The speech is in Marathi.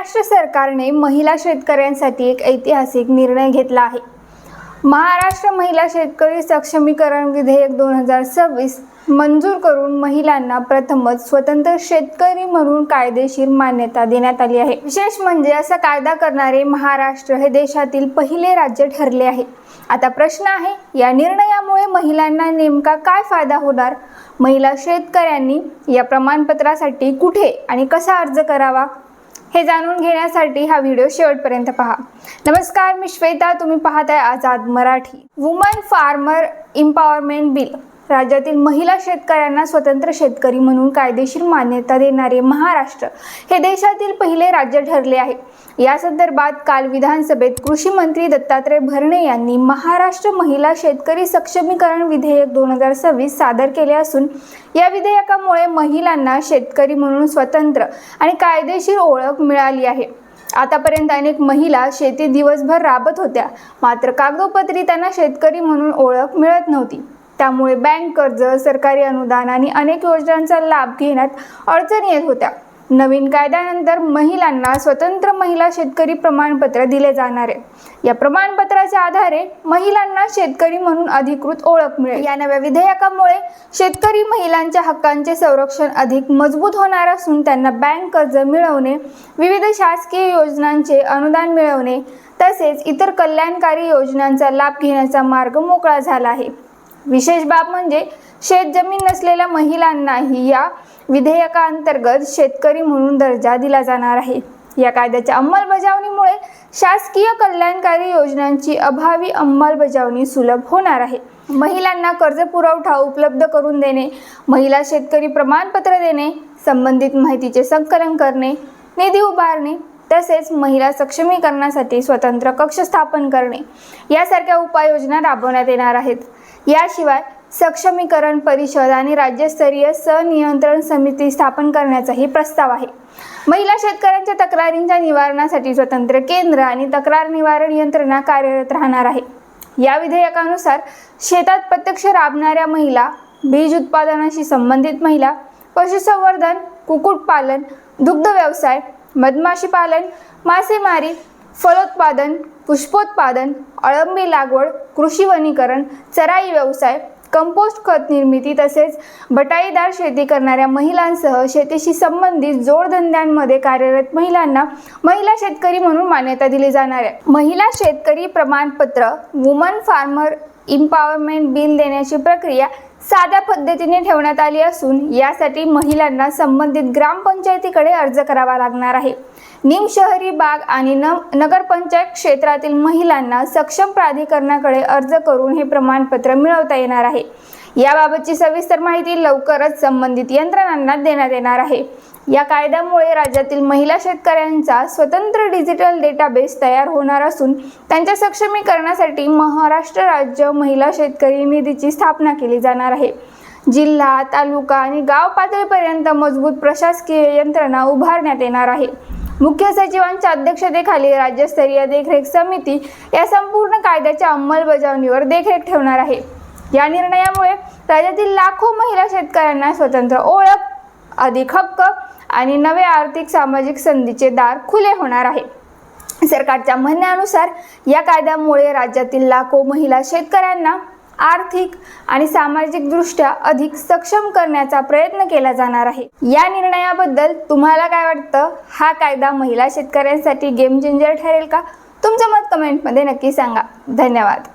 महाराष्ट्र सरकारने महिला शेतकऱ्यांसाठी एक ऐतिहासिक निर्णय घेतला आहे। महाराष्ट्र महिला शेतकरी सक्षमीकरण विधेयक 2026 मंजूर करून महिलांना प्रथमच स्वतंत्र शेतकरी म्हणून कायदेशीर मान्यता देण्यात आली आहे। विशेष म्हणजे असा कायदा करणारे महाराष्ट्र हे देशातील पहिले राज्य ठरले आहे। आता प्रश्न आहे, या निर्णयामुळे महिलांना नेमका काय फायदा होणार? महिला शेतकऱ्यांनी या प्रमाणपत्रासाठी कुठे आणि कसा अर्ज करावा हे जाणून घेण्यासाठी हा व्हिडिओ शेवटपर्यंत पहा। नमस्कार, मी श्वेता, तुम्ही पाहताय Azad Marathi. Woman farmer empowerment bill राज्यातील महिला शेतकऱ्यांना स्वतंत्र शेतकरी म्हणून कायदेशीर मान्यता देणारे महाराष्ट्र हे देशातील पहिले राज्य ठरले आहे। या संदर्भात काल विधानसभेत कृषी मंत्री दत्तात्रय भरणे यांनी महाराष्ट्र महिला शेतकरी सक्षमीकरण विधेयक 2026 सादर केले असून या विधेयकामुळे महिलांना शेतकरी म्हणून स्वतंत्र आणि कायदेशीर ओळख मिळाली आहे। आतापर्यंत अनेक महिला शेती दिवसभर राबत होत्या, मात्र कागदोपत्री त्यांना शेतकरी म्हणून ओळख मिळत नव्हती। त्यामुळे बँक कर्ज, सरकारी अनुदान आणि अनेक योजनांचा लाभ घेण्यात अडचणी येत होत्या। नवीन कायद्यानंतर महिलांना स्वतंत्र महिला शेतकरी प्रमाणपत्र दिले जाणार आहे। या प्रमाणपत्राच्या आधारे महिलांना शेतकरी म्हणून अधिकृत ओळख मिळेल। या नव्या विधेयकामुळे शेतकरी महिलांच्या हक्कांचे संरक्षण अधिक मजबूत होणार असून त्यांना बँक कर्ज मिळवणे, विविध शासकीय योजनांचे अनुदान मिळवणे तसेच इतर कल्याणकारी योजनांचा लाभ घेण्याचा मार्ग मोकळा झाला आहे। विशेष बाब म्हणजे शेतजमीन नसलेल्या महिलांनाही या विधेयकांतर्गत शेतकरी म्हणून दर्जा दिला जाणार आहे। या कायद्याच्या अंमलबजावणीमुळे शासकीय कल्याणकारी योजनांची अभावी अंमलबजावणी सुलभ होणार आहे। महिलांना कर्ज पुरवठा उपलब्ध करून देणे, महिला शेतकरी प्रमाणपत्र देणे, संबंधित माहितीचे संकलन करणे, निधी उभारणे तसेच महिला सक्षमीकरणासाठी स्वतंत्र कक्ष स्थापन करणे यासारख्या उपाययोजना राबवण्यात येणार आहेत। याशिवाय सक्षमीकरण परिषद आणि राज्यस्तरीय संनियंत्रण समिती स्थापन करण्याचाही प्रस्ताव आहे। महिला शेतकऱ्यांच्या तक्रारींच्या निवारणासाठी स्वतंत्र केंद्र आणि तक्रार निवारण यंत्रणा कार्यरत राहणार आहे। या विधेयकानुसार शेतात प्रत्यक्ष राबणाऱ्या महिला, बीज उत्पादनाशी संबंधित महिला, पशुसंवर्धन, कुक्कुटपालन, दुग्ध व्यवसाय, मधमाशी पालन, मासेमारी, फलोत्पादन, पुष्पोत्पादन, अळंबी लागवड, कृषी वनीकरण, चराई व्यवसाय, कंपोस्ट खत निर्मिती तसेच बटाईदार शेती करणाऱ्या महिलांसह शेतीशी संबंधित जोडधंद्यांमध्ये कार्यरत महिलांना महिला शेतकरी म्हणून मान्यता दिली जाणार आहे। महिला शेतकरी प्रमाणपत्र वुमन फार्मर एम्पॉवरमेंट बिल देण्याची प्रक्रिया साध्या पद्धतीने ठेवण्यात आली असून यासाठी महिलांना संबंधित ग्रामपंचायतीकडे अर्ज करावा लागणार आहे। निमशहरी भाग आणि नगरपंचायत क्षेत्रातील महिलांना सक्षम प्राधिकरणाकडे अर्ज करून हे प्रमाणपत्र मिळवता येणार आहे। याबाबतची सविस्तर माहिती लवकरच संबंधित यंत्रणांना देण्यात येणार आहे। या कायद्यामुळे राज्यातील महिला शेतकऱ्यांचा स्वतंत्र डिजिटल डेटाबेस तयार होणार असून त्यांच्या सक्षमीकरणासाठी महाराष्ट्र राज्य महिला शेतकरी निधीची स्थापना केली जाणार आहे। जिल्हा, तालुका आणि गाव पातळीपर्यंत मजबूत प्रशासकीय यंत्रणा उभारण्यात येणार आहे। मुख्य सचिवांच्या अध्यक्षतेखाली राज्यस्तरीय देखरेख समिती या संपूर्ण कायद्याच्या अंमलबजावणीवर देखरेख ठेवणार आहे। या निर्णयामुळे राज्यातील लाखो महिला शेतकऱ्यांना स्वतंत्र ओळख, अधिक हक्क आणि नवे आर्थिक सामाजिक संधीचे दार खुले होणार आहे। सरकारच्या म्हणण्यानुसार या कायद्यामुळे राज्यातील लाखो महिला शेतकऱ्यांना आर्थिक आणि सामाजिक दृष्ट्या अधिक सक्षम करण्याचा प्रयत्न केला जाणार आहे। या निर्णयाबद्दल तुम्हाला काय वाटतं? हा कायदा महिला शेतकऱ्यांसाठी गेम चेंजर ठरेल का? तुमचं मत कमेंटमध्ये नक्की सांगा। धन्यवाद।